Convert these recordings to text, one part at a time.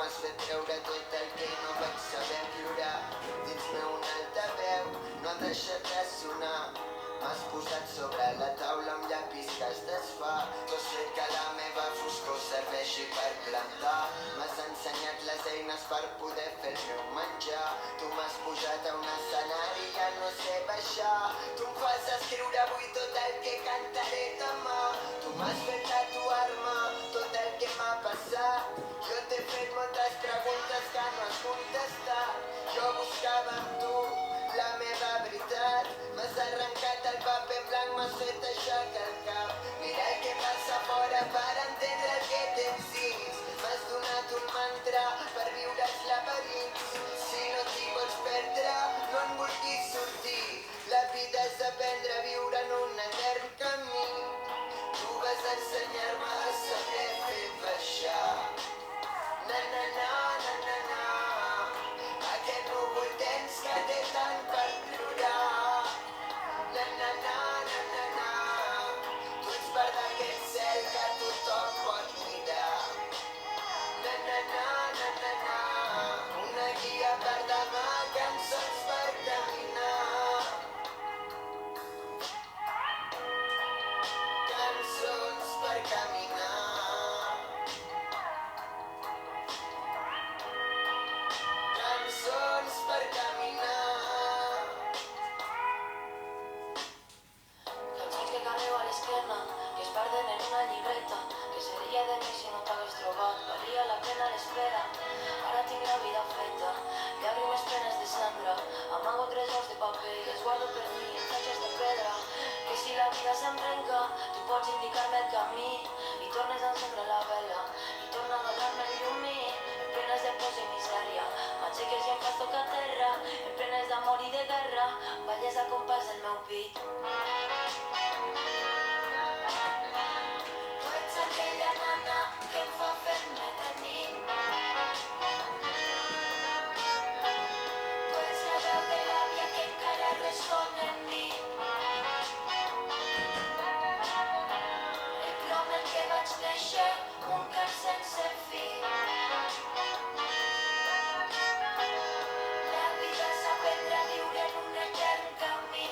m'has fet treure tot el que no vaig saber plorar. Dins meu un altaveu no ha deixat de sonar. M'has posat sobre la taula un llapis que es desfà. Jo sé que la meva foscor serveixi per plantar. M'has ensenyat les eines per poder fer el meu menjar. Tu m'has pujat a un escenari i ja no sé baixar. Tu em fas escriure avui tot el que cantaré demà. Tu m'has fet tatuar-me tot el que m'ha passat. Jo t'he fet moltes preguntes que no has contestat. Jo buscava amb tu la meva veritat. M'has arrencat el paper blanc, m'has fet aixecar el cap. Mira el que passa fora per entendre el que tens dins. M'has donat un mantra per viure els laberints. Si no t'hi vols perdre, no en vulguis sortir. La vida és aprendre a viure en un etern camí. Tu vas ensenyar-me a saber fer baixar. Na na na na na na. Aquest núvol tens que té tant per plorar. Na na na na na na. Tu ets part d'aquest cel que tothom pot mirar. Na na na na na na. Una guia per demà, cançons per caminar. Cançons per caminar. Cançons per caminar. Cançons que canteu a l'esquerra, que es perden en una llibreta. Que seria de mi si no t'hagués trobat, valia la pena l'espera. Ara tinc la vida feta, llàgrimes plenes de cendra. Amago tresors de paper i els guardo per mi en caixes de pedra. Que si la vida se'm trenca, tu pots indicar-me el camí. I tornes a encendre la vela, i torna a donar-me el llumí. En plenes de pors i misèria, m'aixeques i em fas tocar terra. En plenes d'amor i de guerra, balles a compàs del meu pit. Tu ets aquella nana que em fa fer-me tenir. Tu ets la veu de l'àvia que encara respon en mi. El plom en què vaig néixer, un cant sense fi. La vida és aprendre a viure en un etern camí.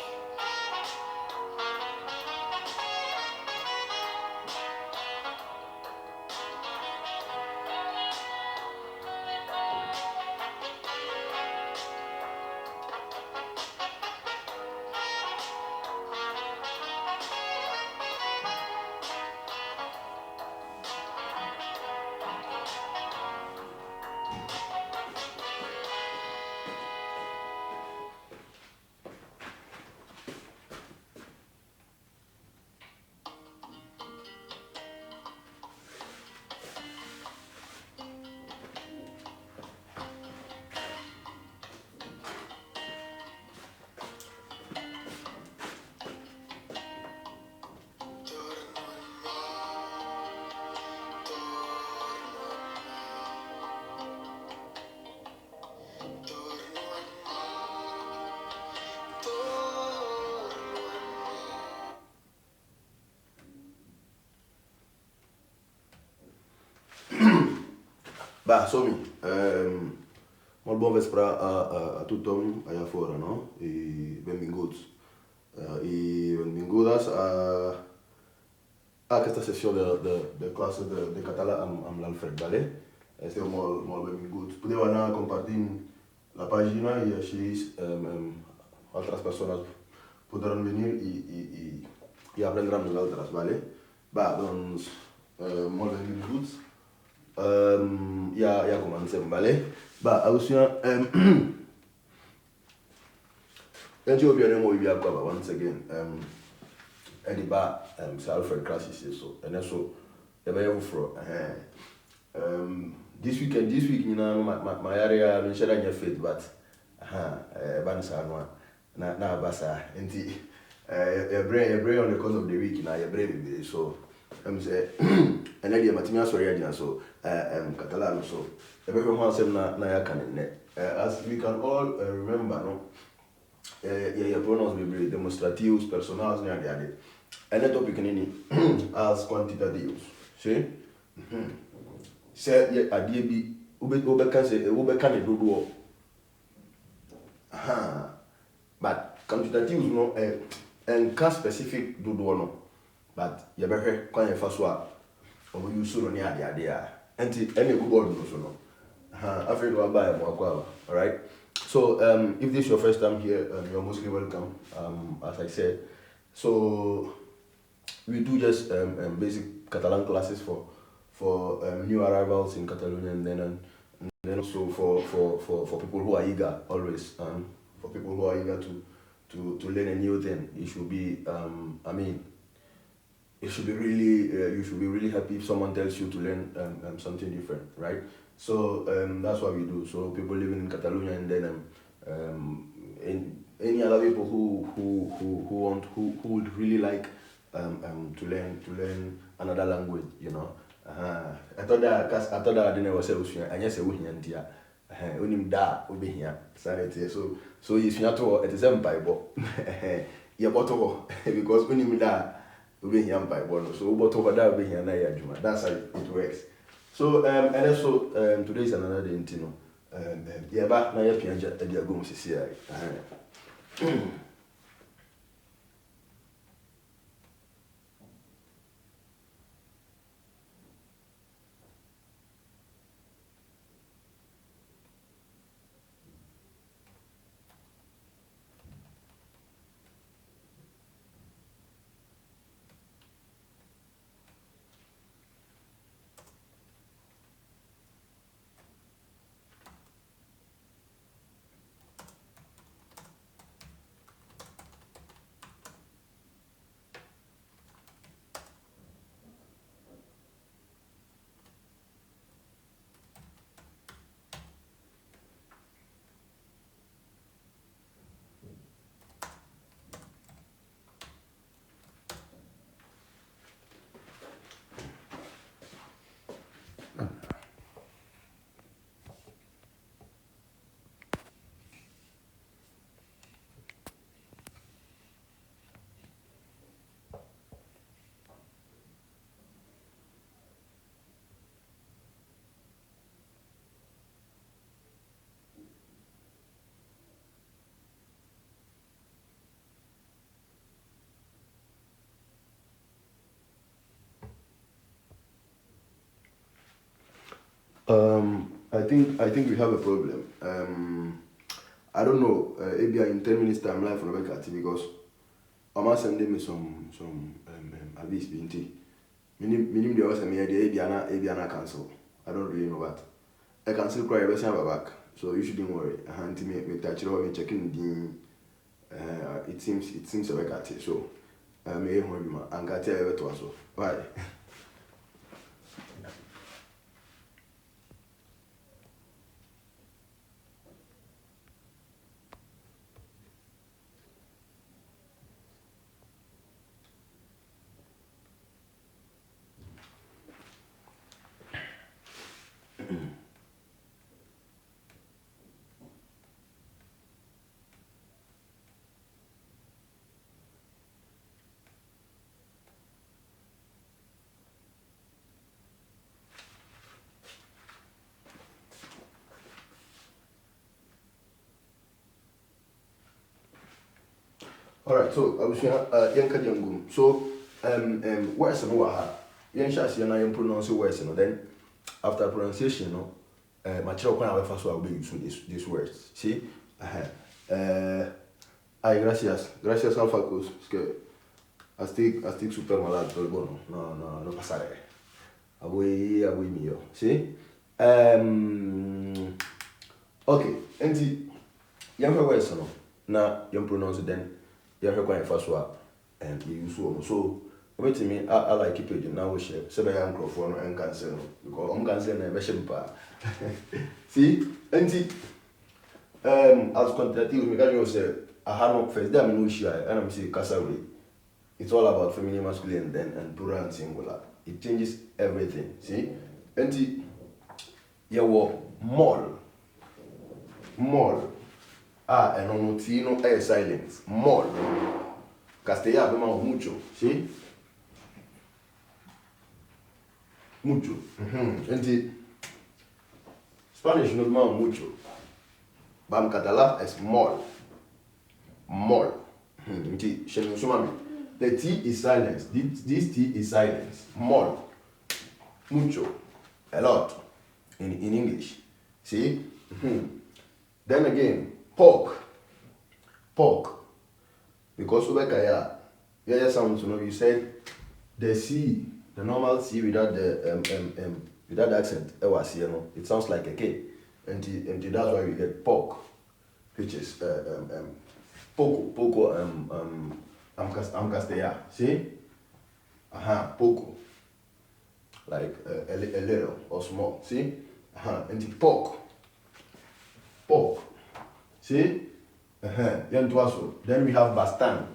Bah, som-hi. Molt bon vespre a tothom allà fora, no? I benvinguts. I benvingudes a aquesta sessió de classe de català amb l'Alfred, vale? Esteu molt benvinguts. Podeu anar compartint la pàgina i així altres persones podran venir i aprendre amb nosaltres, vale? Va, doncs, molt benvinguts. Ja comencem, vale? Va, alucina. Ethiopian mo ibi akwa once again. Edi ba Sir Alfred Crisis so. And so ebe fro. This week you know my area no share your faith but bansa no na basa enti your brain on the course of the week na your brain so say and then matimi asori agina so Catalan so everyone wants him na ya kan as we can all remember no your pronouns will be demonstratives personals na the and the topic nini as quantitatius see say adie bi ube can do. But quantitatius no and can specific do no. But you better can you first one or you soon on the any good board no so no. After you buy more. Alright. So if this is your first time here, you're mostly welcome. As I said. So we do just basic Catalan classes for new arrivals in Catalonia, and then also for people who are eager always for people who are eager to learn a new thing. It should be it should be really you should be really happy if someone tells you to learn something different, right? So that's what we do. So people living in Catalonia, and then any other people who would really like to learn another language, you know. I thought that I didn't was I just say we here unim da obe here sanity so if you to it is Bible yeah bottle because unim da obe here Bible so bottle da obe here na ya juma. That's how it works. So and also today is another day, you know. Yeah, ba na ya pianja e dia go msisi ai. I think we have a problem. I don't know. Maybe in 10 minutes time live from Rebecca because I'm sending me some abyss binti. Minim the was me idea cancel. I don't really know what. I cancel cry every time I'm back. So you shouldn't worry. I hand me touch it over me checking the it seems Rebecca. So me home and got tell you also. Bye. Alright, so I was saying, so words no ha. Yen shas yen na pronounce words no. Then after pronunciation no, my child can have first will be using these words. See? Ay gracias alfa cos que I stick super malade pero bueno, no pasaré. Aboy mio. See? Okay, enti yam words no. Na yam pronounce then you have quite first one and you use one. So wait to me, I like keep it now we share. So I am microphone and cancel because I'm canceling a machine pa. See, and see as quantitative me can say I have no first day I'm no shy and I'm say cassaway. It's all about feminine masculine then and plural and singular. It changes everything. See? And see you were mall. And on no air silence. Mall. Castellano mucho. See? Mucho. And Spanish no man mucho. Bam Catalan is mol. Mol. The T is silence. This T is silence. Mol. Mucho. A lot. In English. See? Then again, pork. Pork. Because yeah, sounds, you said the C, the normal C without the without the accent, it sounds like a K. And that's why we get pork, which is poco, Castellano. See? Poco. Like a little or small. See? And the pork. See? Then we have bastan.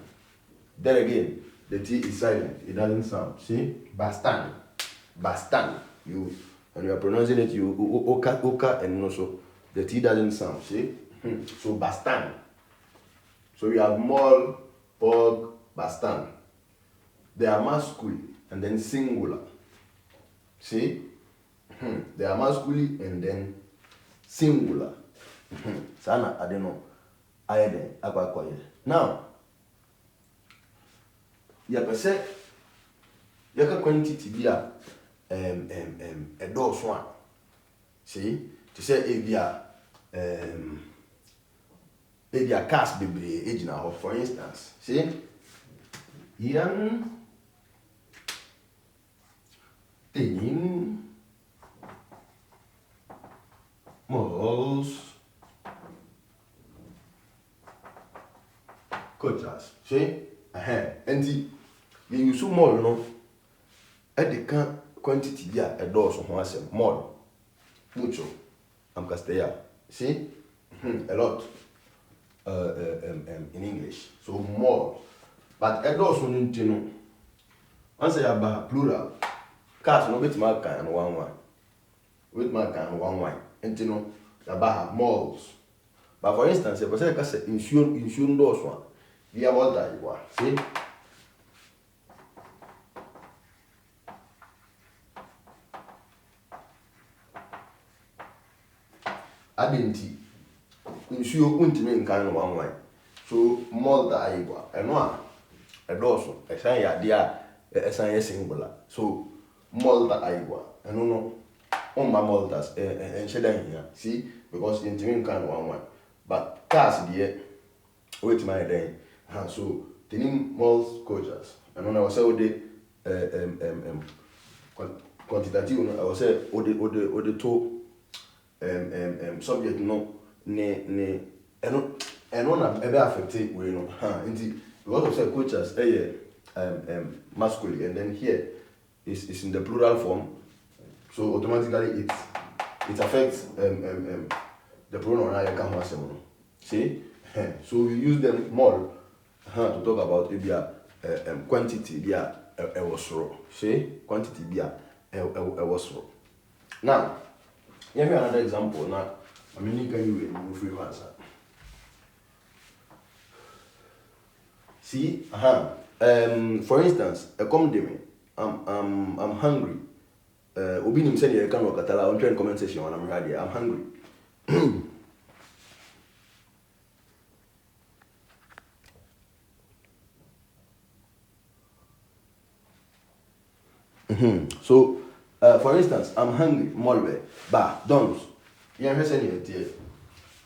Then again, the T is silent. It doesn't sound. See? Bastan. You, when you are pronouncing it, you oka, and also the T doesn't sound. See? So bastan. So we have mol, pork, bastan. They are masculine and then singular. See? They are masculine and then singular. Sana, I don't know. Now, you can say, you can quantity be a dose one. See, to say if you are cast baby age now, for instance, see, yan tenin moles. Coaches, see? And you use more, no? At the quantity, a dose of one more. Mucho. Castellano. See? A lot. In English. So more. But a dose on you know. Once I have plural. Cast no bit mark and one. With mark and one. And you know, about malls. But for instance, if I say insurance dose one. We have all that you want. See? Identity. Insure ultimate kind of one way. So more that you want. And one. And also, a sign idea, a sign singular. So more that I want. And no. On my maltas and shedding here. See? Because intimate kind of one way. But cast the wait my day. So the name malls coaches, and when I was say the quantitative, I was say the two subject no ne and one ever affected we know because of say coaches masculine, and then here is in the plural form, so automatically it affects the pronoun I can have. See, so we use them more. To talk about quantity be a was raw. See? Quantity be a was raw. Now, give me another example. Now, I mean, you can remove free answer. See? For instance, a come I'm hungry. Obi nim say you can work at all. I'm trying comment section when I'm ready. I'm hungry. So, for instance, I'm hungry, molwe, don't. You understand it?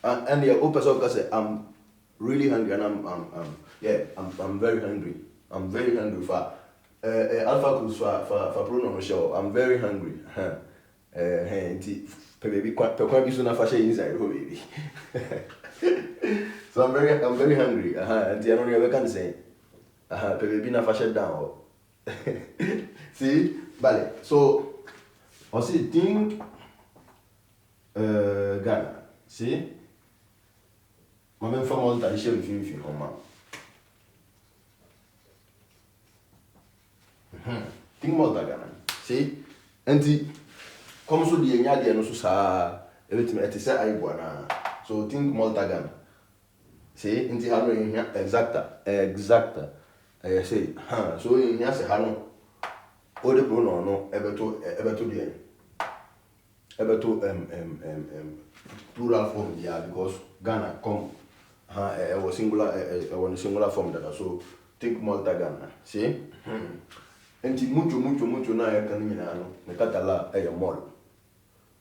And the open can say, I'm really hungry, and I'm very hungry. I'm very hungry for alpha cruise for pronoun show. I'm very hungry. Baby, quite soon after she inside, baby. So I'm very hungry. And the only can say, baby, na fashion down. See, vale. So, on see think Ghana. See, ma même femme on t'a dit chez film comment. Think Malta Ghana. See, anti comme so die nya die no so sa everything et say ai na. So think Malta Ghana. See, anti ha no exacta. I say, so in here say hano. All the pronoun no ever to the end. ebe to plural form yeah, because Ghana come it was singular was singular form that so think Malta Ghana see enti mucho na ya kan nyina no me katala mall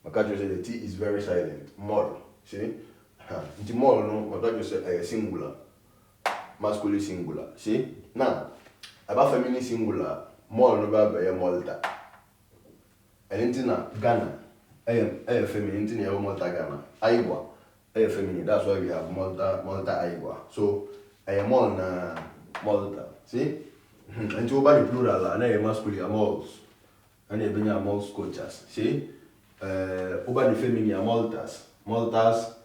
makajo say the T is very silent mall see enti mall no makajo say singular masculine singular see now about feminine singular mall no ba Malta and enti na Ghana feminine enti na Malta Ghana Aigua feminine, that's why we have Malta Aigua. So mall na Malta. See? And to over the plural, and masculine malls. And you bring malls cultures. See? Over the feminine Maltas. Maltas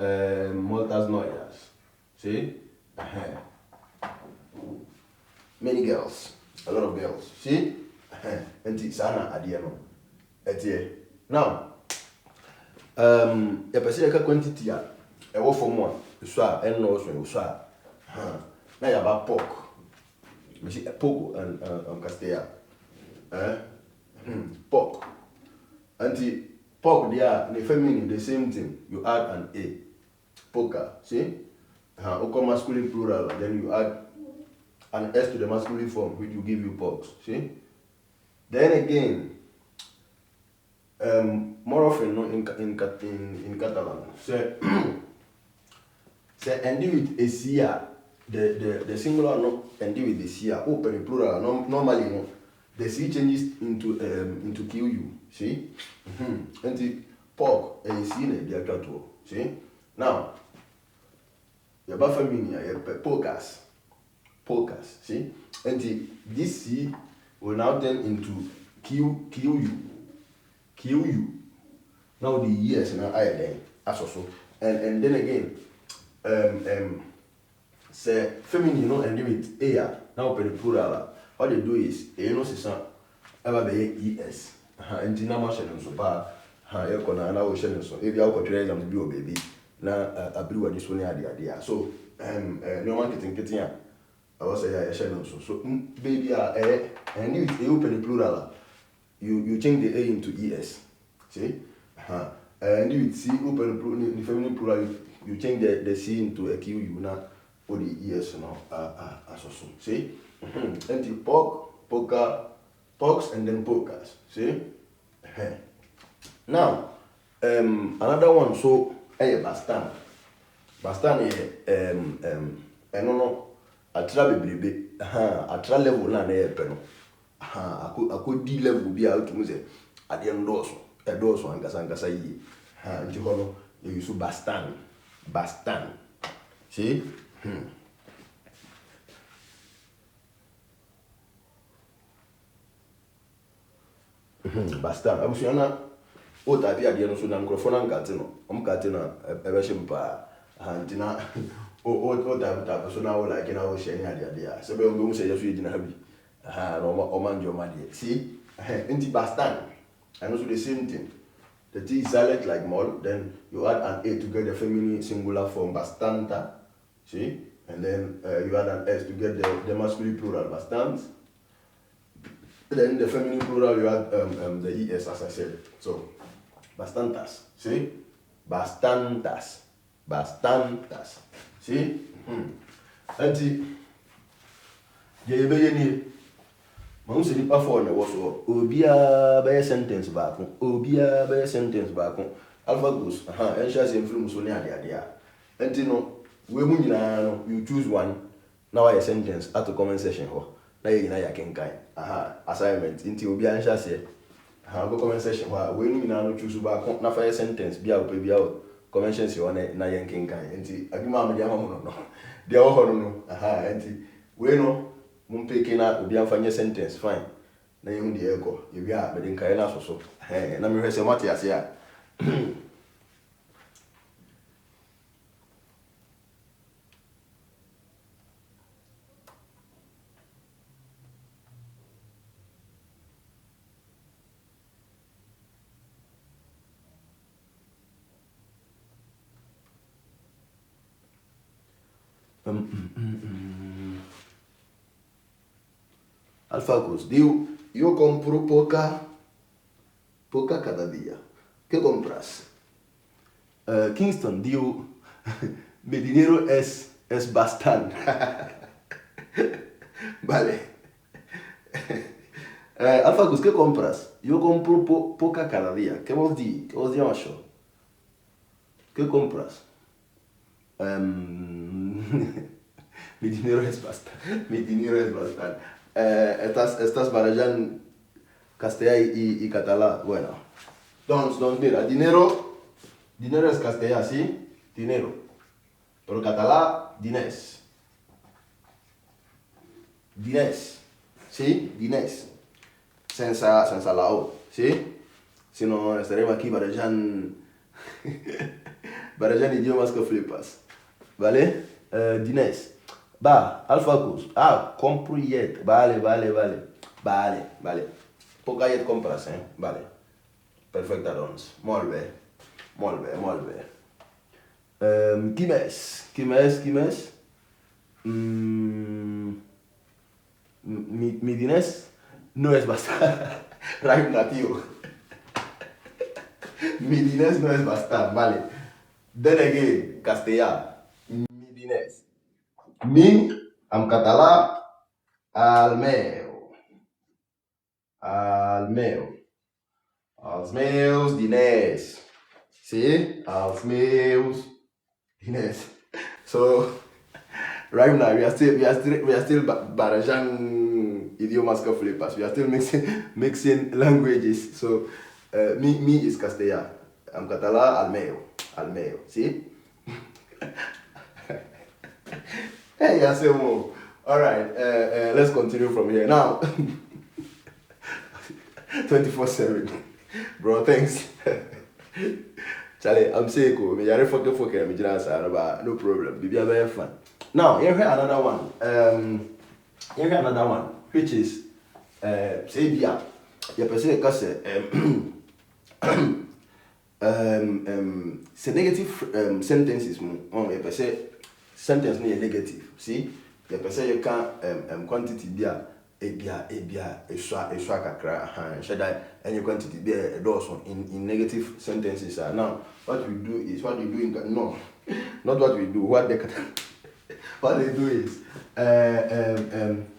Noyas. See? Many girls. A lot of girls. See? And it's Anna Adiano. Now, ya pese ka quantity a ewo form a so a enno so a na ya ba pork me see pork and Castilla pork anti pork there the feminine the same thing you add an a poker see masculine plural then you add an s to the masculine form which will give you porks see then again more often no in Catalan say ending with a cia the singular no ending with the cia open plural normally no the c changes into qu see and the pork a c na dia twato see now your ba feminine your porkas see and this c will now turn into qu now the years now I then as also and then again say feminine no and with a now open the plural what they do is no sisan ever be es and na ma shelen so ba e ko na wo shelen so e bia ko tire exam bi o baby na abri wani so ne ade so no marketing kitin I was say ya shelen so baby and with a open the plural you change the a into es. See? And you see open the feminine plural, you change the C into a Q, now for the ES now, as also. See? And the pork, porks, and then porkers. See? Now, another one, so, Bastan. Bastan is, I don't know, a baby, a tra level, na peno. I could D level be out to music at the end also. Edoso angasa yi nti hono you use bastan see bastan abusuana o tapi ade no so na microphone ankate no omkate na ebe shimpa ntina o tap so na o like na o share ni ade a se be o mu se yeso yina habi no o manjo made see nti bastan and also the same thing. The T is silent like mall, then you add an A to get the feminine singular form bastanta, see? And then you add an S to get the masculine plural bastant. Then the feminine plural you add the ES as I said. So bastantas, see? Bastantas. See? And see, Mam se nipa for na wo so obia be sentence baako alpha goes ensure say mfiri so ne ade a enti no we mu nyina no you choose one now a sentence at the comment section ho na ye nyina ya kenkan assignment enti obia ensure say go comment section ho we mu nyina no choose baako na fa sentence bia opa bia comment section ho na ye kenkan enti adwuma am dia ho no dia wo ho no enti we no mumpeke na obi amfanye sentence fine na yehu de eko ewi a be den kai na so na me hwese mate ase a Alfacos, io compro poca cada dia. ¿Qué compras? Kingston dijo, mi dinero es bastante. Vale. Alfacus, ¿qué compras? Yo compro poca cada día. ¿Qué vos di? ¿Qué vos di yo? ¿Qué compras? Mi dinero es bastante. Mi dinero es bastante. Estás barajando castellano y catalán. Bueno. Entonces, mira, dinero es castellano, ¿sí? Dinero. Pero catalán, diners. Diners. ¿Sí? Diners. Senza la O, ¿sí? Si no, estaremos aquí barajando idiomas que flipas. ¿Vale? Diners. Va, Alfacus. Compro yet. Vale. Vale. Poca yet compras, Vale. Perfecte, doncs. Molt bé. Qui més? Mi diners no es bastante. Rhyme nativo. Mi diners no es bastante, vale. Then again, castellà. Mi diners. Mi, en català, el meu. Els meus diners. Sí? Els meus diners. So, right now we are still barajang idiomas que flipas. We are still mixing languages. So, me is castellà. En català, al meu. See? Hey, Asemo. All right. Let's continue from here now. 24/7. Bro, thanks. Charlie, I'm sick. Me are fucking. Me just no problem. Be very fun. Now, here another one. Which is say bia. You person can say c'est negative sentences. You person sentence ni negative. See, you person you can quantity bia. Ebia, eswa kakra, shada, any quantity be a dozen in negative sentences. Now, what we do is not what we do. What they do is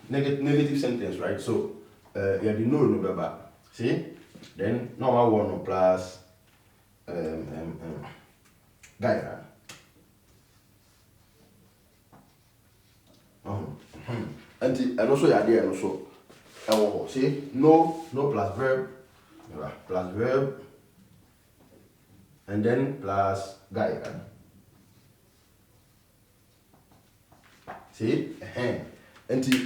negative sentence, right? So, you have the no baba. See, then normal one plus Gaira. And also your idea also. See, no plus verb, and then plus guy. See, and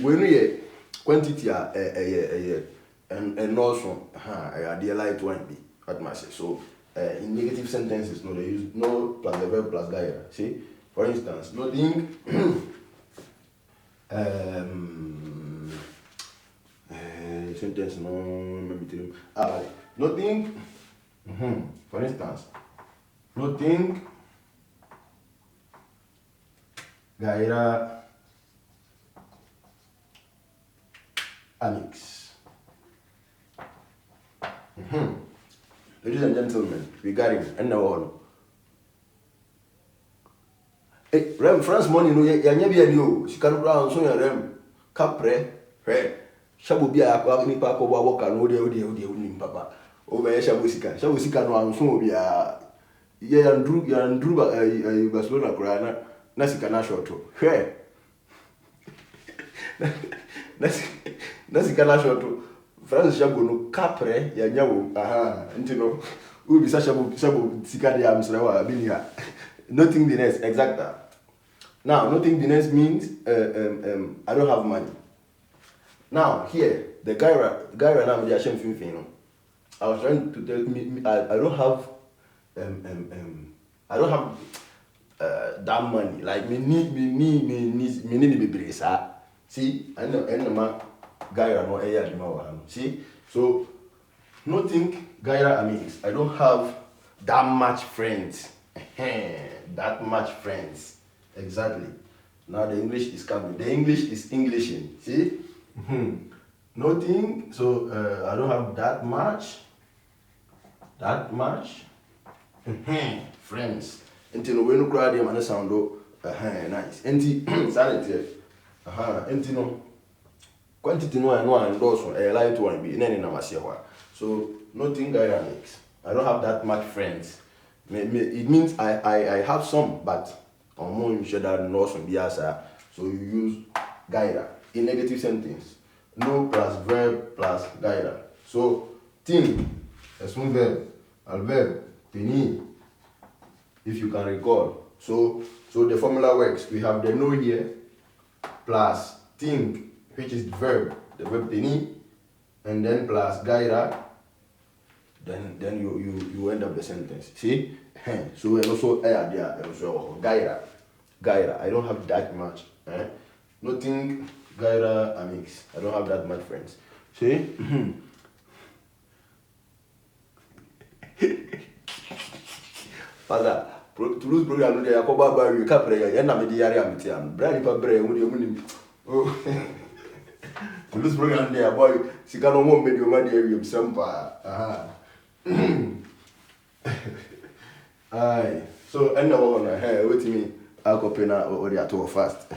when we quantity and also I idea like one be what must say. So in negative sentences, no, they use no plus the verb plus guy. See, for instance, nothing. Sentence no maybe nothing. For instance, nothing Gaira Annex. Ladies and gentlemen, regarding and now on. Hey, Rem France money no ya nya bia ni o sika no bra so ya Rem kapre shabu bia akwa ni pa ko bo ka no de ni papa o be shabu sika no anso bia ye ya ndru ba Barcelona kura na sika na short na sika na short France shabu no kapre ya nya wo ntino ubi sa shabu sika de amsrewa binia. Nothing the next, exact. Now, nothing the next means I don't have money. Now, here, the guy now the Hashem fin. I was trying to tell me I don't have that money. Like me need be brace. See, I know my guy no area see. So nothing Gaira means I don't have that much friends. That much friends. Exactly. Now the English is coming. The English is Englishing. See? Nothing. So I don't have that much. Friends. Enti no we no crowd them and sound nice. Enti sanity. Enti no quantity no and endorse a light one be any na so nothing dynamics. I don't have that much friends. It means I have some, but on more you should have no some biasa. So you use guida in negative sentence. No plus verb plus guida. So thing, a smooth verb, adverb, teni, if you can recall. So the formula works. We have the no here plus thing, which is the verb teni, and then plus guida. Then you end up the sentence. See? So and also there and also guida. I don't have that much. Nothing guida amix. I don't have that much friends. See? Father, to lose program there, I call Baba, you can't pray. And I'm a diary. I'm Brian Pabre, would you oh, to lose program there, boy. She can't won't make your money area some Aye. So I know one wait me. I'll copy now or the at fast.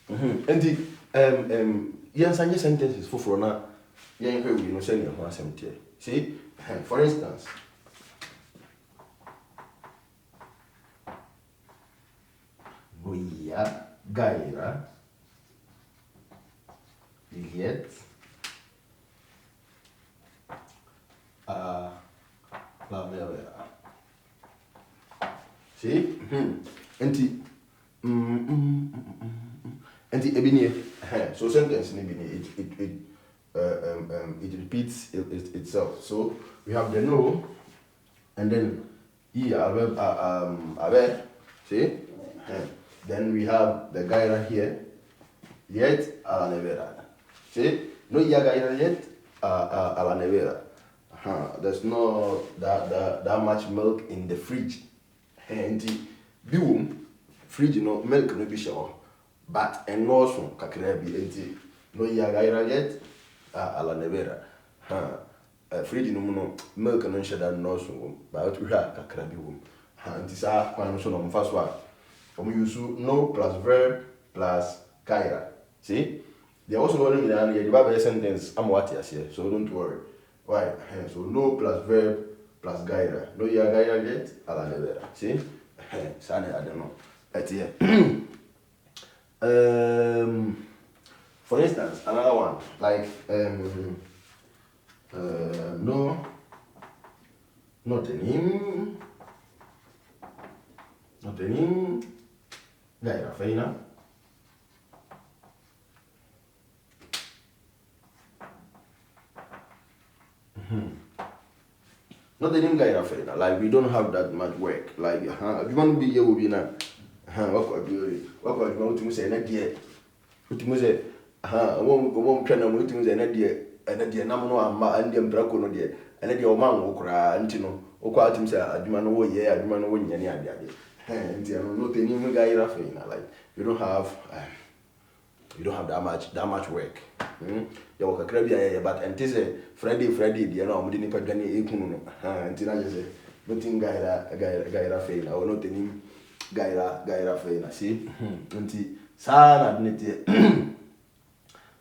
And the yes, and sentences for now. Yeah, we no send you one seventy. See, for instance. Buia gaira liet lavera. See? Enti ebini. So sentence ebini it repeats itself. So we have the no, and then abe. See? Then we have the gaira here. Yet a la nevera. See? No ya gaira yet a la nevera. There's no that much milk in the fridge. And the fridge no milk no be sure. But and also kakrebi enti no ya gaira yet a la nevera. Fridge no milk no shada no so but we have kakrebi wom. Anti sa kwano so no first one. We use no plus verb plus gaira. See? They also going in the Bible sentence I'm what here, so don't worry. Why? So no plus verb plus gaira. No ya gaira yet a la nevera. See? Sane I don't know. Right here. For instance, another one like no, not him, gaira feina. Not the name gaira feina. Like we don't have that much work. Like if you want to be here, will be now. What could you want to say? Not yet. What you say? Won't try to do things and dear Namano and the Umbraco no dear, and the old man will cry, and you know, or quite himself, I do not know, yeah, I do not know when any idea. And you know, not any gaira feina. Like you don't have that much work. You work a crabby, but and this Friday, you know, we didn't put any ekuno. Until I just say, nothing gaira feina, or not any gaira feina. See, until sana didn't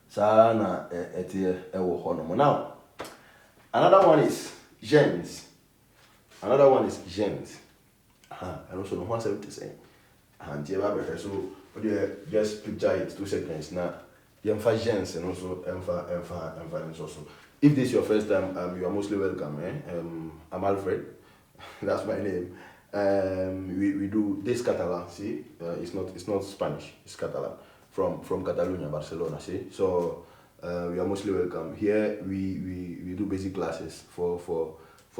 sana etie ewo hono. Now, another one is gens. And also no one to say. And so just picture it 2 seconds now. You have gens and also and also. If this is your first time, you are mostly welcome. I'm Alfred. That's my name. We do this Catalan. See, it's not Spanish. It's Catalan from Catalonia, Barcelona. See, so you are mostly welcome. Here we do basic classes for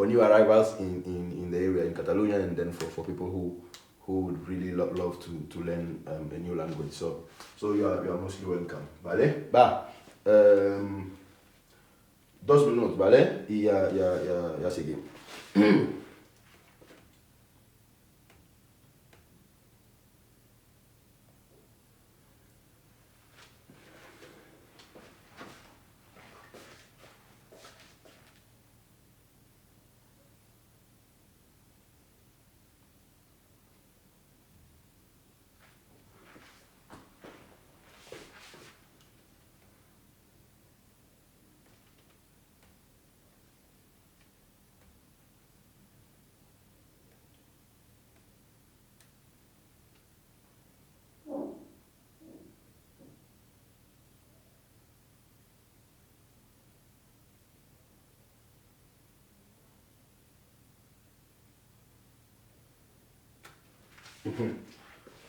new arrivals in the area in Catalonia, and then for people who would really love to learn a new language. So you are mostly welcome. Vale? Ba. 2 minutos, vale? Y ya seguimos.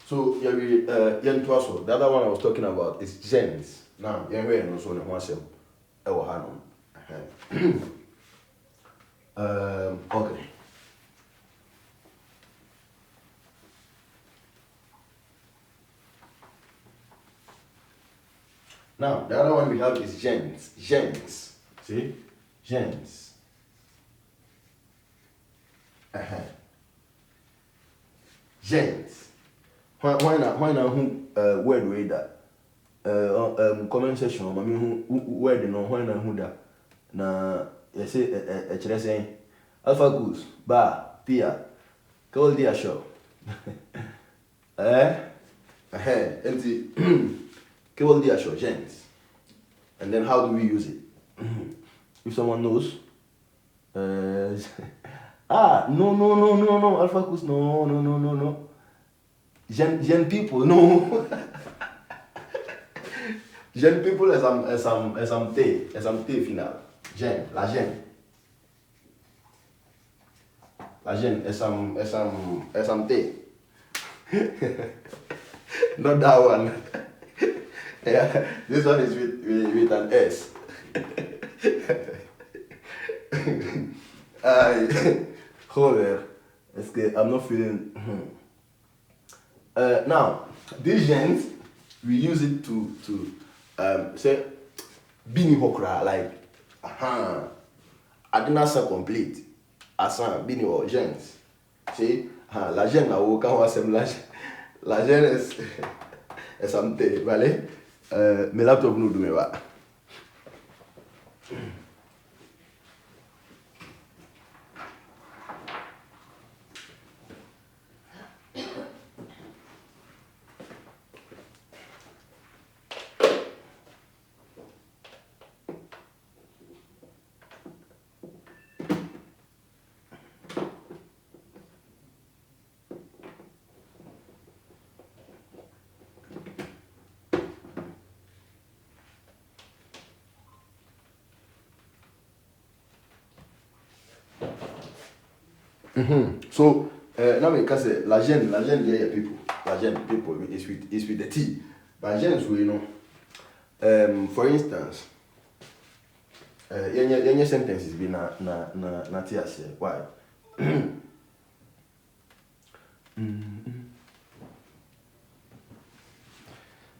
So yeah, the other one I was talking about is gens. Now, yeah, we know so one sem. Ewo hanom. Okay. Now, the other one we have is gens. Gens. See? Gens. Gens. Why not who word way that? Comment section, I mean, who word no, why not who that? Na, you say, a Alpha Goose, Ba, Pia, Call the show. Empty. Cable the show, gens. And then how do we use it? If someone knows, no, Alpha Goose, no. Gen people, no. Gen people as some T final. Gen, la gen. La gen, as some T. Not that one. Yeah, this one is with an S. Hold there. I'm not feeling. Now, these gens, we use it to say bini hokra like I did not say complete. Asan bini or gens. See, la gen la wo kan wasem la gen es something, vale? Mes laptop nous do va. So now we can say la gêne, yeah, people. La gêne, people is with the T. But gens, we know. For instance, any sentences be na TS. Why?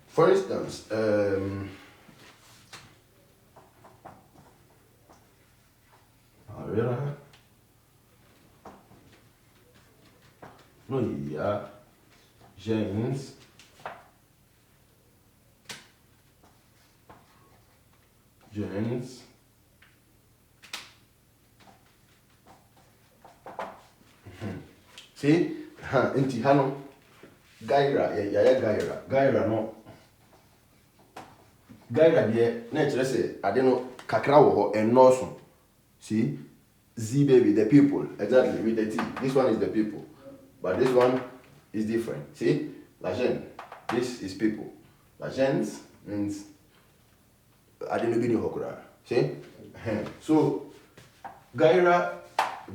For instance, no, yeah, gens, see, inti hano, gaira, gaira no, gaira de, nature say, I don't know, kakra wo and noso, see, Z baby, the people, exactly, with the T, this one is the people. But this one is different. See? La gêne. This is people. La gens means I didn't know hokura. See? So Gaira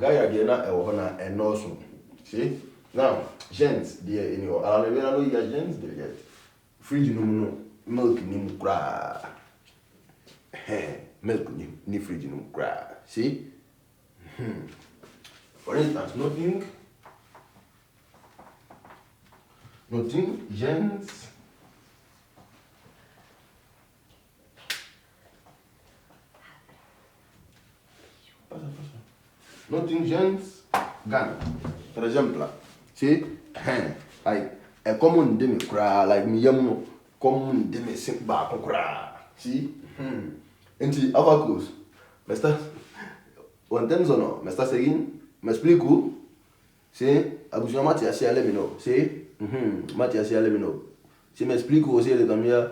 Gena Ewana and Nosun. See? Now, gens dear in your Alavera no ya gens de yet. Fridge no milk ni mukra. Milk ni fridge no mukra. See? For instance, nothing, gens, nothing, gens, Ghana. For example, see, like a common demi cry, like me yamu, common demi sink back cry. See, into avacus, Mr. One tenzono, Mr. Seguin, m'explico, see, Abuja Matias, let me know, see. Mathias, let me know. Si m'explique aussi les gamins,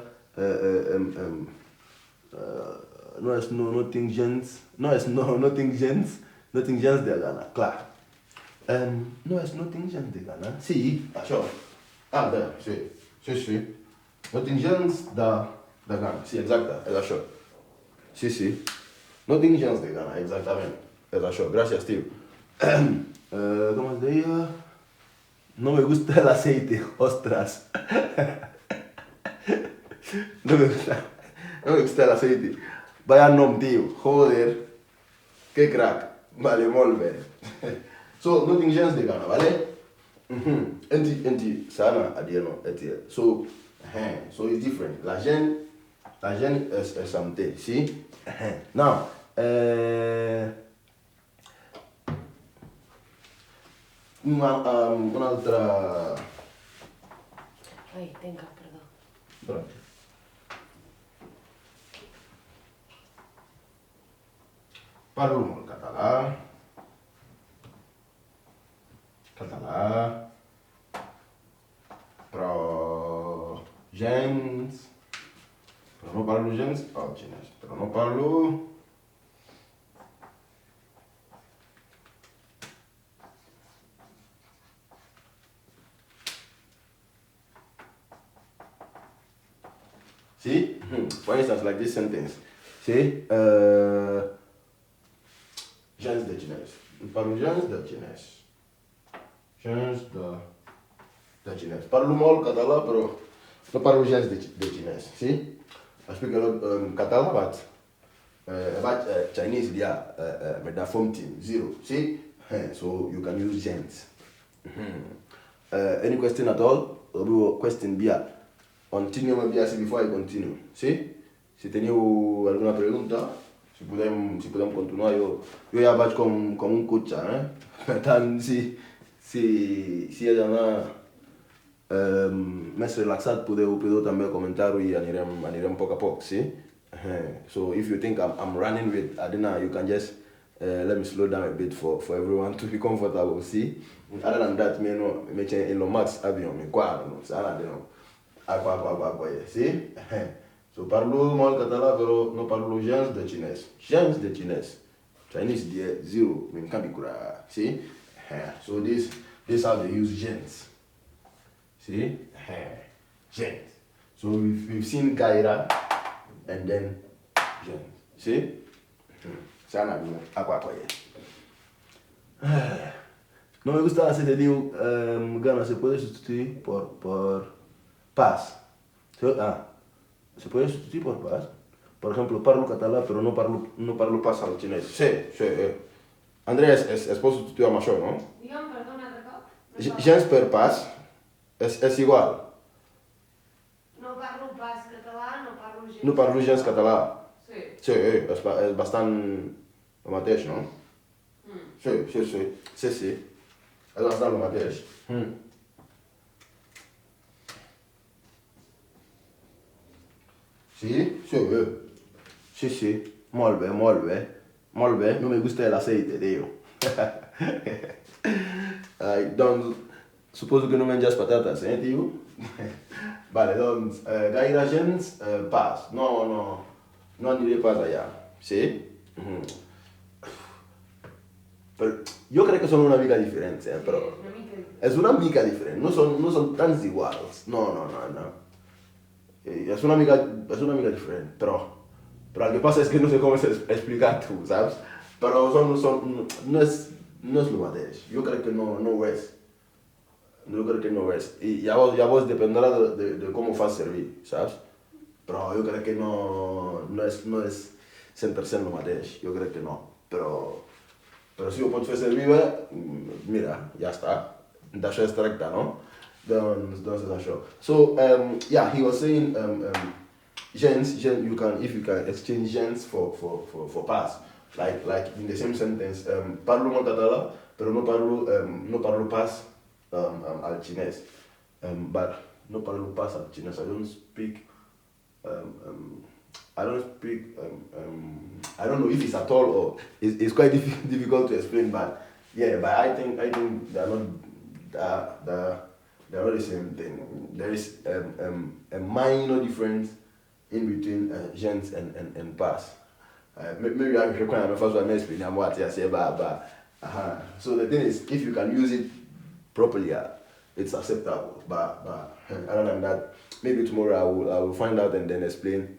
nothing gens, nothing gens de Ghana, claro. No es nothing gens de Ghana. Si, sure. There, si. Nothing gens de Ghana. Si, exacta, es sure. Si. Nothing gens de Ghana, exactamente. Es sure. Gracias, Steve. ¿Cómo se dice? No me gusta el aceite, ostras. No me gusta, no me gusta el aceite. Vaya nom, tío. Joder. Qué crack. Vale, molt bé. So, nothing gens de gana, vale? Enti, sana, adieno, eti. So, so it's different. La gen is something, see? Now, un'altra... Ai, tenga, perdó. Pronto. Parlo molt català. Però gens... Però no parlo gens... Oh, xinès. Però no parlo... See? For instance, like this sentence. See? Gens de xinès. Parlo gens de xinès. Gens de xinès. Parlo molt català, però no parlo gens de xinès. See? I speak a lot català, but about Chinese, yeah, with the form team, 0. See? So you can use gens. Any question at all? Question via. Continuo via before I continue. See? Si teniu alguna pregunta, si podem continuar, jo ja vaig com un cotxe, Per tant, si he d'anar més relaxat, podeu també comentar-ho i anirem a poc a poc, sí? So if you think I'm running with Adina, you can just let me slow down a bit for everyone to be comfortable, see? Other than that, me change in the max avion, me qua, no, sana, Aqua, see? So parlo molt català, però no parlo gens de xinès. Gens de xinès. Chinese there, 0, me can't be cura, see? So this how they use gens. See? Gens. So we've seen Gaira and then gens. See? Sana, aqua, No me gusta hacer de digo, gana, se puede sustituir por paz. Se puede sustituir por paz. Por ejemplo, parlo català, però no parlo pas al xinès. Sí. Andrés, es pot substituir amb això, no? Digue'm, perdona, altre cop? Gens per pas és igual. No parlo pas català, no parlo gens. No parlo gens català. Sí, és bastant el mateix, no? Sí. És bastant el mateix. Sí. Molt bé. No me gusta el aceite, tio. Doncs, suposo que no menges patates, tio? Vale, doncs, gaire gens, pas. No aniré pas allà. Sí? Però jo crec que són una mica diferents, però... És una mica diferent, no són tan iguals. No. És una mica diferent, però el que passa és que no sé com explicar-ho, saps? Però no és el mateix. Jo crec que no ho és. I llavors dependrà de com ho fas servir, saps? Però jo crec que no és 100% el mateix, jo crec que no. Però si ho pots fer servir bé, mira, ja està. D'això es tracta, no? Doncs és això. So, he was saying gens, if you can exchange gens for pas. Like in the same sentence, parlo molt català, però no parlo pas al xinès. But no parlo pas al xinès. I don't know if it's at all or it's quite difficult to explain, but I think they're not the same thing. There is a minor difference in between gens and pas. Maybe I should come first one explain what I say, but so the thing is, if you can use it properly, it's acceptable. But other than that, maybe tomorrow I will find out and then explain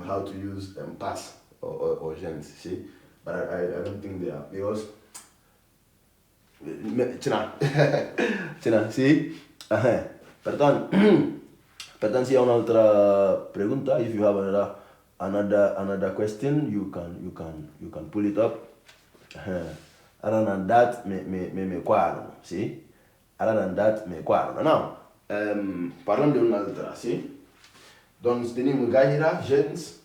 how to use pas or gens. See, but I don't think they are, because Cina. Cina, sì? Pertanto, pertanto, se una altra pregunta, if you have another question, you can pull it up. Other than that, me quadro, sì? Other than that, me quadro. Now, parliamo di un'altra, sì? Donc, tenim gaire gens,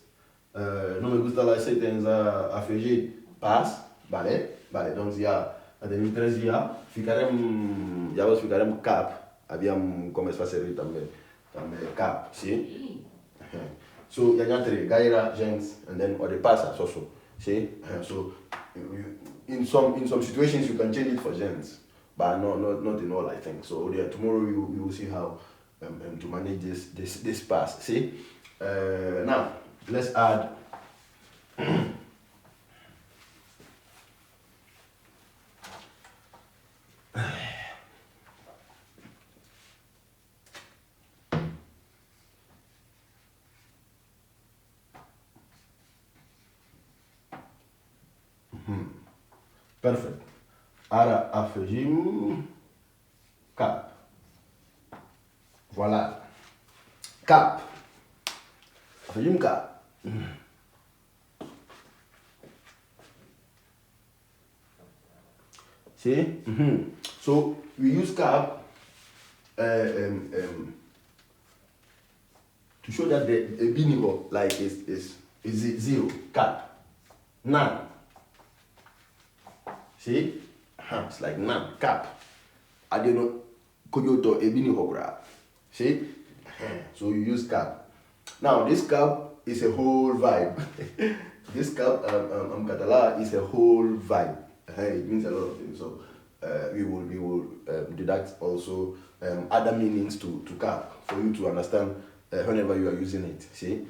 nu me gusta la sentença afegit pas, vale? Vale, doncs ja tenim tres ja, llavors ficarem cap, aviam com es fa servir també cap, sí? So, hi ha tres, gaire, gens, and then or the passes also, see? So, in some situations you can change it for gens, but not in all, I think. So, yeah, tomorrow you will see how to manage this pass, see? Now, let's add perfect. Ara afegim cap. Voilà. Cap. Afegim cap. See? So we use cap to show that the binary like is zero. Cap. None. See? It's like none. Cap. I don't know. Koyoto ebinihokra. See? So you use cap. Now this cap is a whole vibe. This cap Katala is a whole vibe. It means a lot of things. So we will deduct also other meanings to cap for you to understand whenever you are using it. See?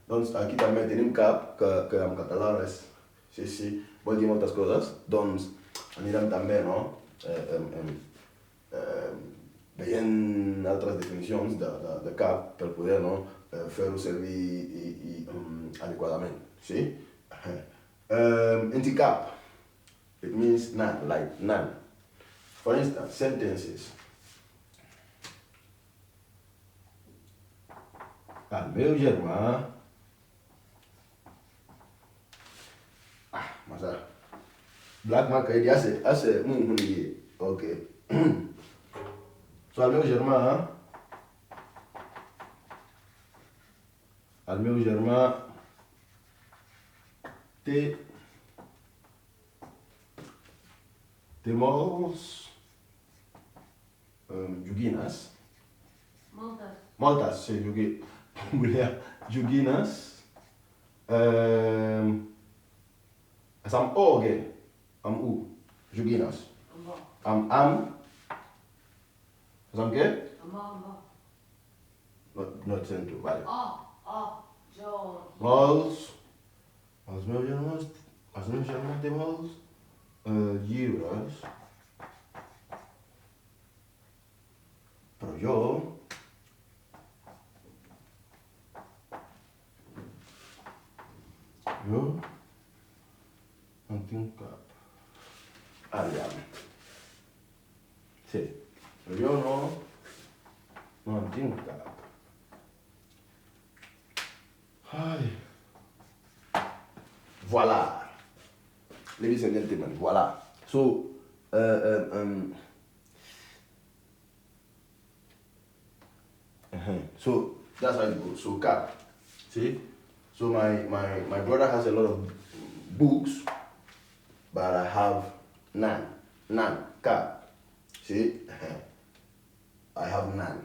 Donc kita metenim cap que Katala es sí. Voglio moltas cosas. Donc anirem també, no? Veient altres definicions de cap per poder, no, fer-ho servir adequadament. Sí? Anti-cap, it means none, like none. For instance, sentences. El meu germà... Masa. Black marker, il hace munhuni. Ok. So, el meu germà té molts joguines. Moltes, sí, joguines. És amb O, què? Amb U. Joguines. Amb. És amb què? No et sento, vale. Molts. Els meus germans té molts llibres. Però jo no en tinc cap. Aviam. Sí, però jo no en tinc cap. Ai. Voilà. Ladies and gentlemen, voilà. So, so that's how it goes. So cap. See? So my brother has a lot of books, but I have none. None. Cap. See? I have none.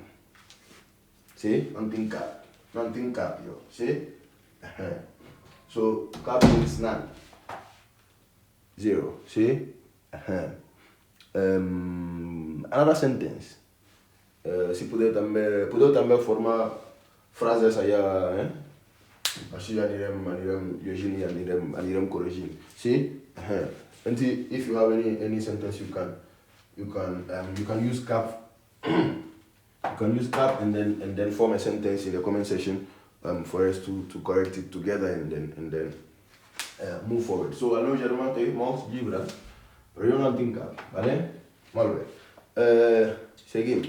See? Nothing cap. Nothing cap, yo. See? So cap means none. Zero. See? Another sentence. Si podeu també formar frases allà, així anirem llegint i anirem corregint. See? And see, if you have any sentence, you can use cap. You can use cap and then form a sentence in the comment section for us to correct it together and then move forward. So, al meu germà té molts llibres. Però io non tinc cap, vale? Molt bé. Seguim.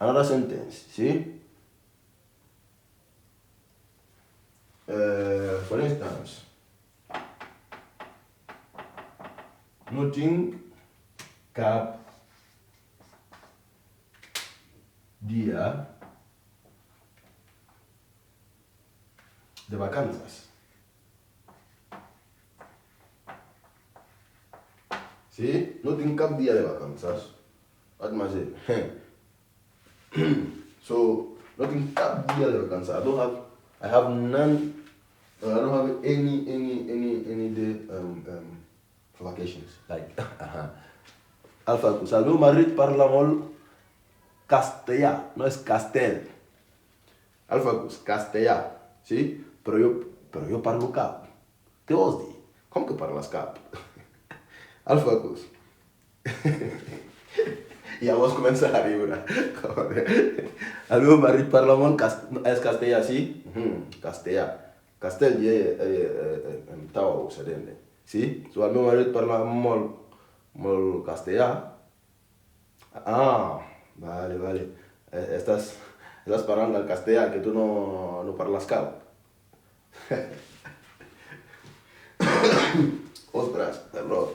Another sentence, see? For instance, no tinc cap dia de vacances. Sí? No tinc cap dia de vacances. Admase. So, no tinc cap dia de vacances. I have none, I don't have any day for vacations. Like, Alpha, el meu marit parla molt castellà, no és castell. Alfacus, castellà, sí? Però jo parlo cap. Què vols dir? Com que parles cap? Alfacus. I llavors comença a riure. El meu marit parla molt és castellà, sí? Castellà. Castell em tau sedent, sí? So el meu marit parla molt castellà. Ah, vale. Estàs parlant del castellà, que tu no parles cap. Ostres, error.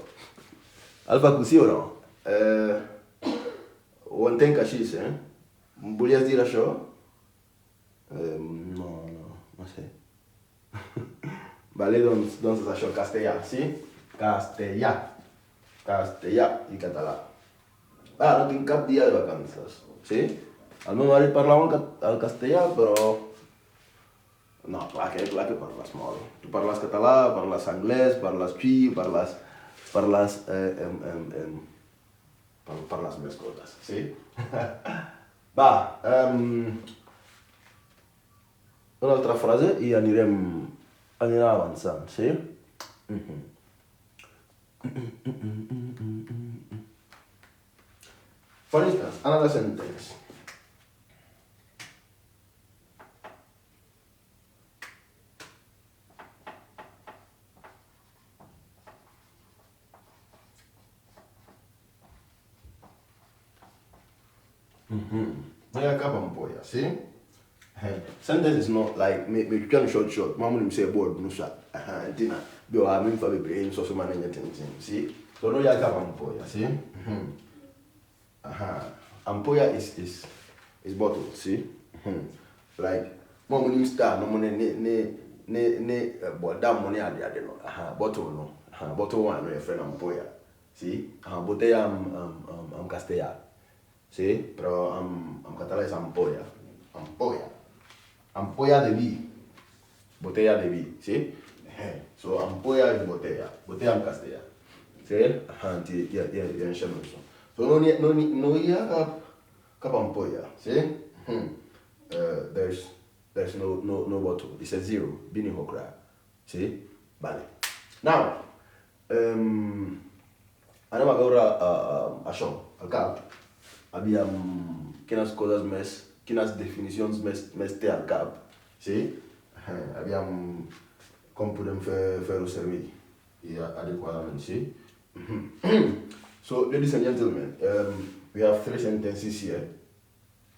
Alfa, sí o no? Ho entenc així, eh? Volies dir això? No sé. Vale, doncs és això, castellà, sí? Castellà i català. No tinc cap dia de vacances, sí? El meu marit parla molt el castellà, però... No, clar que parles molt. Tu parles català, parles anglès, parles pi, parles més coses, sí? Va, una altra frase i anirem avançant, sí? For instance, another sentence. No hi ha cap ampolla, sí? Sentence is not like, me trying short. Mama will say board, no shot. Tina, you are meant for the brain, so man anything, see? So no hi ha cap ampolla, see? Ampolla is bottle, see? Like, mama will start, no money, ne, but that money I don't know. Bottle, no. Bottle one, no, your friend ampolla, see? Botella am castellà. Sí, però en català és ampolla. Ampolla de vi. Botella de vi, sí? So, ampolla és botella. Botella en castellà. Sí? Ja enxem això. So, no hi ha cap ampolla, sí? There's no bottle. It's a zero. Bini hokra. Sí? Vale. Now, anem a veure això, el cap. Aviam quines definicions més té al cap, sí? Aviam com podem fer-ho servir adequadament, sí? So, ladies and gentlemen, we have 3 sentences here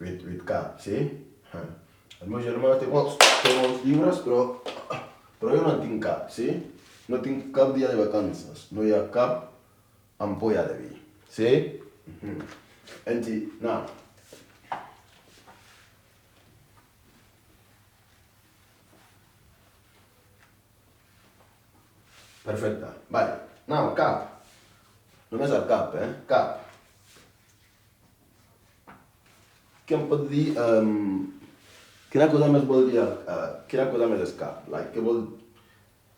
with cap, sí? El meu germà té molts llibres, però jo no en tinc cap, sí? No tinc cap dia de vacances, no hi ha cap ampolla de vi, sí? Now, perfecte, vale. Now, cap. Només el cap, cap. Què em pot dir, quina cosa més vol dir, quina cosa més és cap? Like, què vol,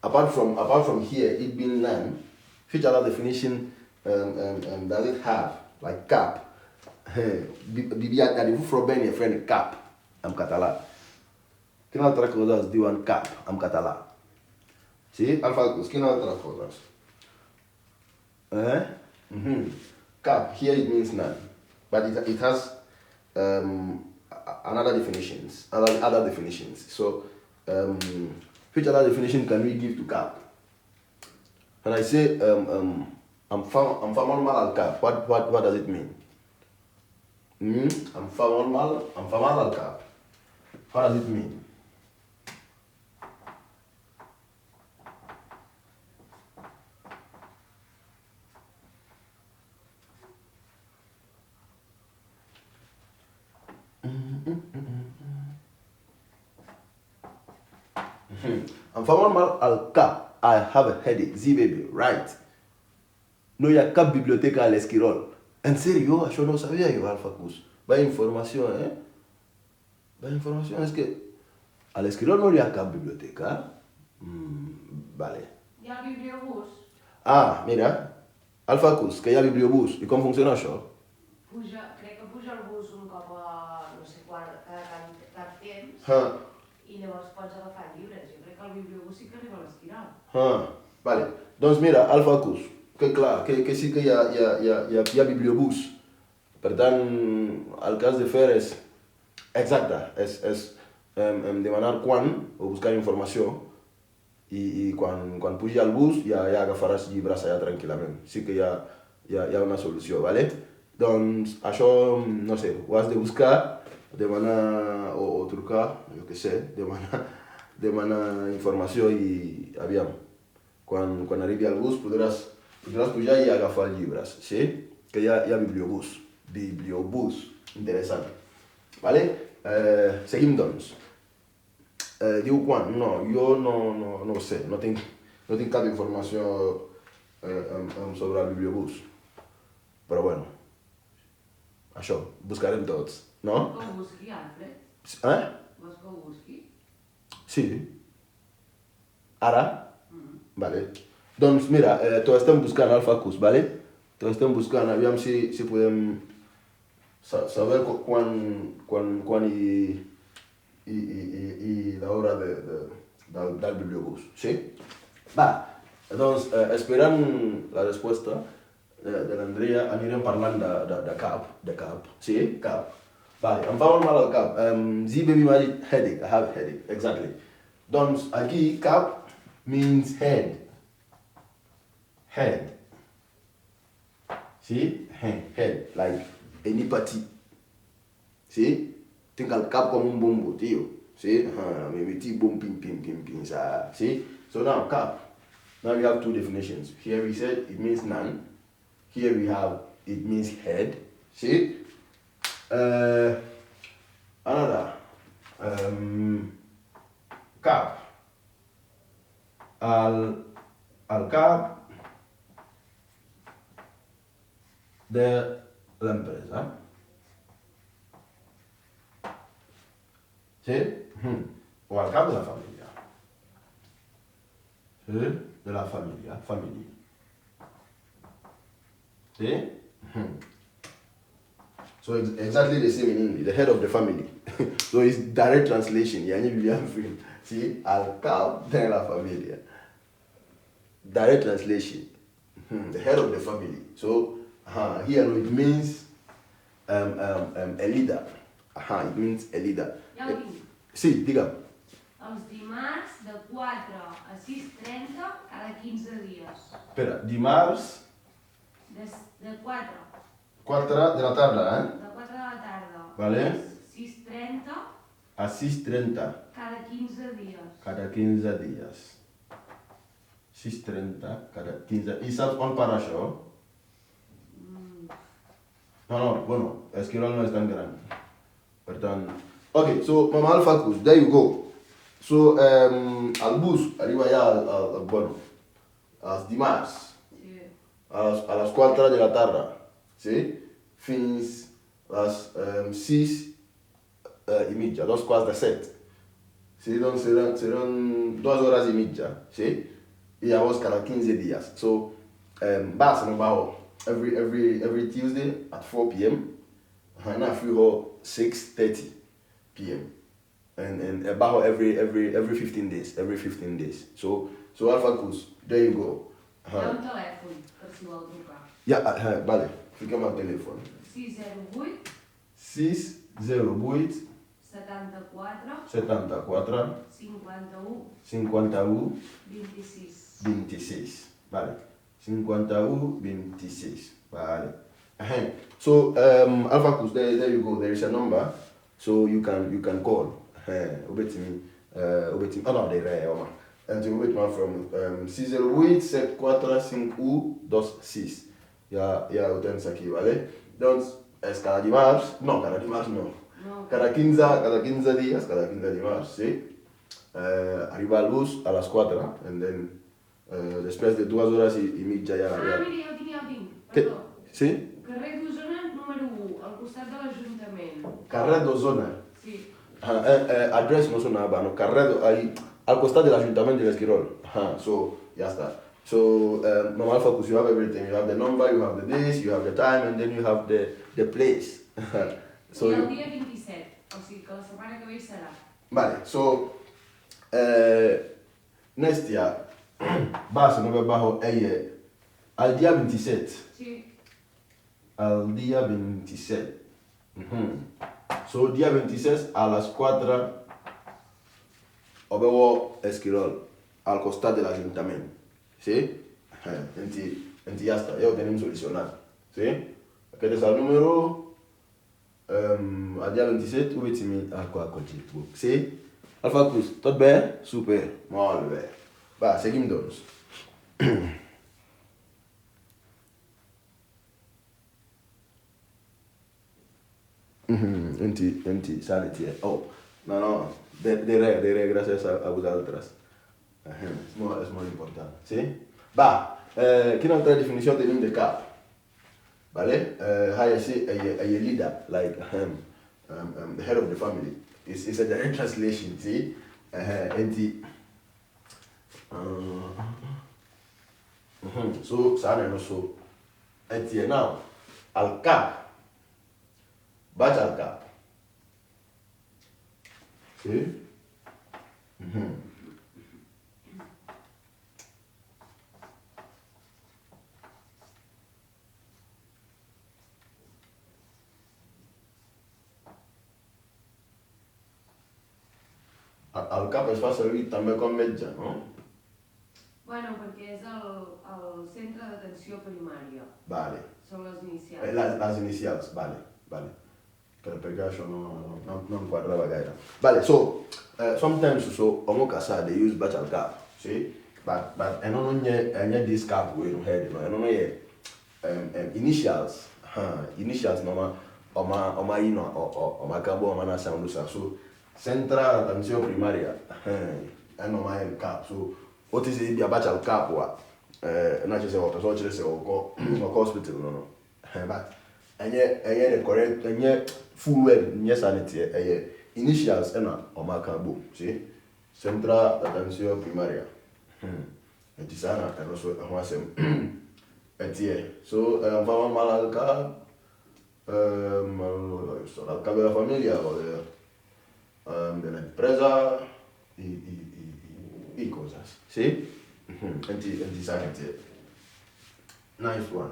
apart from here, it being land, which other definition does it have? Like cap. Arribo from ben your friend cap, en català. Quina altra cosa es diuen cap, en català? Sí? Alfacus, quina altra cosa? Cap, here it means none. But it has other definitions. So, which other definition can we give to cap? When I say em fa molt mal al cap. What does it mean? Em fa mal al cap. What does it mean? Em fa molt mal al cap. I have a headache. Sí, baby, right. No hi ha cap biblioteca a l'Esquirol. En serio, això no ho sabia jo, Alfacus. Vaya informació, Vaya informació, és que a l'Esquirol no hi ha cap biblioteca. Vale. Hi ha el bibliobús. Ah, mira, Alfacus, que hi ha bibliobús. I com funciona això? Crec que puja el bus un cop a no sé quan, cada temps, i llavors pots agafar llibres. Jo crec que el bibliobús sí que arriba a l'Esquirol. Vale. Doncs mira, Alfacus, que clar, que sí que hi ha bibliobús. Per tant, el que has de fer és, exacte, és demanar quan o buscar informació i quan pugi al bus ja agafaràs llibres allà tranquil·lament. Sí que hi ha una solució, vale? Doncs això, no sé, ho has de buscar, demanar o trucar, jo què sé, demanar informació i aviam. Quan arribi al bus podràs pujar i agafar els llibres, sí? Que hi ha bibliobús. Bibliobús, interessant. Vale? Seguim doncs. Diu quan? No, jo no ho sé, no tinc cap informació sobre el bibliobús. Però bueno, això, buscarem tots, no? Que ho busqui, Alfred? Vols que ho busqui? Sí. Ara? Vale. Doncs mira, t'ho estem buscant, Alfacus, vale? T'ho estem buscant, aviam si podem saber quan i l'hora del bibliobús, sí? Va, doncs esperant la resposta de l'Andrea anirem parlant de cap, sí? Cap. Vale, em fa molt mal al cap. Sí, baby, my headache, I have a headache, exactly. Doncs aquí cap means head. Head. See? Head, like any party. See? Tinc el cap com un bombo, tio. See? Me metí boom, pim, see? So now, cap. Now we have two definitions. Here we said it means none. Here we have it means head. See? Another. Cap. Al cap de l'empresa. Sí? O al cap de la família. Sí? De la família. Family. Sí? So it's exactly the same in English, the head of the family. So it's direct translation. See? Al cap de la familia. Direct translation. The head of the family. So here it means a leader. It means a leader. Ja ho tinc. Sí, digue'm. Els dimarts de 4 a 6:30 cada 15 dies. Espera, dimarts... De 4. 4 de la tarda, De 4 de la tarda. Vale. 6:30. A 6:30. Cada 15 dies. Cada 15 dies. 6:30 cada 15... I saps on para això? No, bueno, Esquirol no és tan gran. Per tant... Ok, so, Mama Alfacus, there you go. So, el bus arriba ja als dimarts. Sí. A les 4 de la tarda. Sí? Fins les 6 i mitja, 2:15. Sí, doncs seran 2 hores i mitja. Sí? I llavors cada 15 dies. So, vas no bajo every Tuesday at 4 p.m. And I free hall 6:30 p.m. And bajo every 15 days. Every 15 days. So Alfacus, there you go. Hi ha un telèfon, per si vol trucar. Ja, vale. Fiquem el telèfon. 608 608 74 74 51 51 26. 26. Vale. 51, 26. Vale. So Alpha Cus, there you go. There is a number, so you can call. Obey me. Oh no, there Oma. And you wait from 608 455 ya utens aqui, vale? Então, cada dimanche, não, cada dimanche não. Cada 15 dias, cada 15 dimanche, sim. Arriba a luz a las 4, and then després de 2 horas e mitja ja... Mira, jo tinc. Perdó. Sí? Carrer d'Osona, número 1, al costat de l'Ajuntament. Carrer d'Osona? Sí. Address no sonava, no? Carrer ahí, al costat de l'Ajuntament de l'Esquirol. So, ya está. So, normal focus, you have everything. You have the number, you have the days, you have the time, and then you have the place. So, I el dia 27, o sigui que la setmana que ve serà. Vale, so, next year, base no bajo al día 27. Sí. Al día 27. So, día 26 a las 4, obevo Esquirol, al costado del ayuntamiento. ¿Sí? Entonces ya está, ya lo tenemos solucionado. ¿Sí? Aquí es el número, al día 27, où est-il à quoi continuer? ¿Sí? Alpha Cruz, tout bien? Super, molt bé. Va, seguim doncs. Enti, sanity. Oh, no, de re, gracias a vosaltres. És molt important, sí? Va, quina altra definició tenim de cap? Vale? How you say a leader, like the head of the family. It's a direct translation, see? So, sana no so. Now, al cap. Baix al cap. See? El cap es fa servir també com metge, no? Bueno, perquè és el centre d'atenció primària. Vale. Són les inicials. Les inicials, vale. Perché això no em quadrava gaire. Vale, so, sometimes so, omo casa they use back al cap, see? But non è this cap we no head, no, non è initials, initials no ma ino o ma cabo o ma na sound so central atención primaria, no ma el cap, so what is it back al cap wa na ci se o so ci se o hospital no, but ɛnyɛ the correct ɛnyɛ full word nyɛ sanity ɛyɛ initials ɛna ɔma ka bo see central atención primaria ɛti saa na ɛno so ɛho asɛm ɛteɛ so vamos mal al cap al cap de la familia o de la empresa y cosas see ɛti saa ɛteɛ nice one.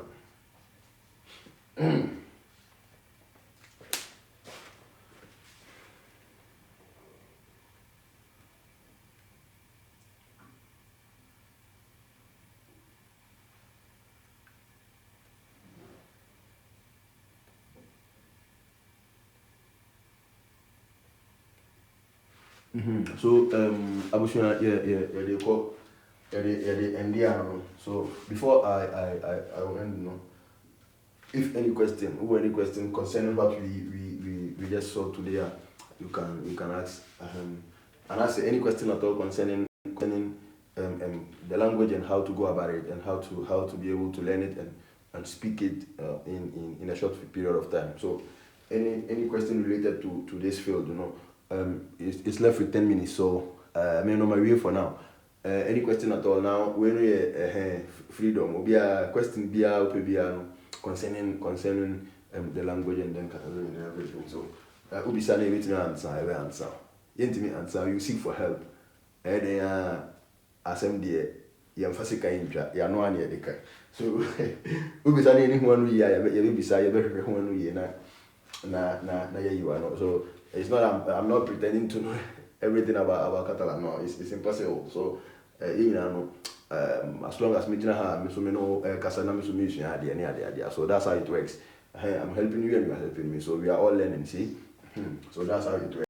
So abusua they call Indiano. So before I will end, no. If any question concerning what we just saw today, you can ask and ask any question at all concerning the language and how to go about it and how to be able to learn it and speak it in a short period of time. So any question related to this field, you know, it's left with 10 minutes. So I may know my way for now. Any question at all now? When we freedom, will be a question be out concerning the language and then and everything. So Ubisa needs me answer, I will answer. Yentimi answer, you seek for help. And then assembly you emphasize intra, you are no one yet. So Ubisa anyone we are, you beside you better one we na you are not. So it's not I'm not pretending to know everything about Catalan. No, it's impossible. So you know as long as me jina me so me know kasa na me so me ade. So that's how it works. I'm helping you and you are helping me. So we are all learning, see? So that's how it works.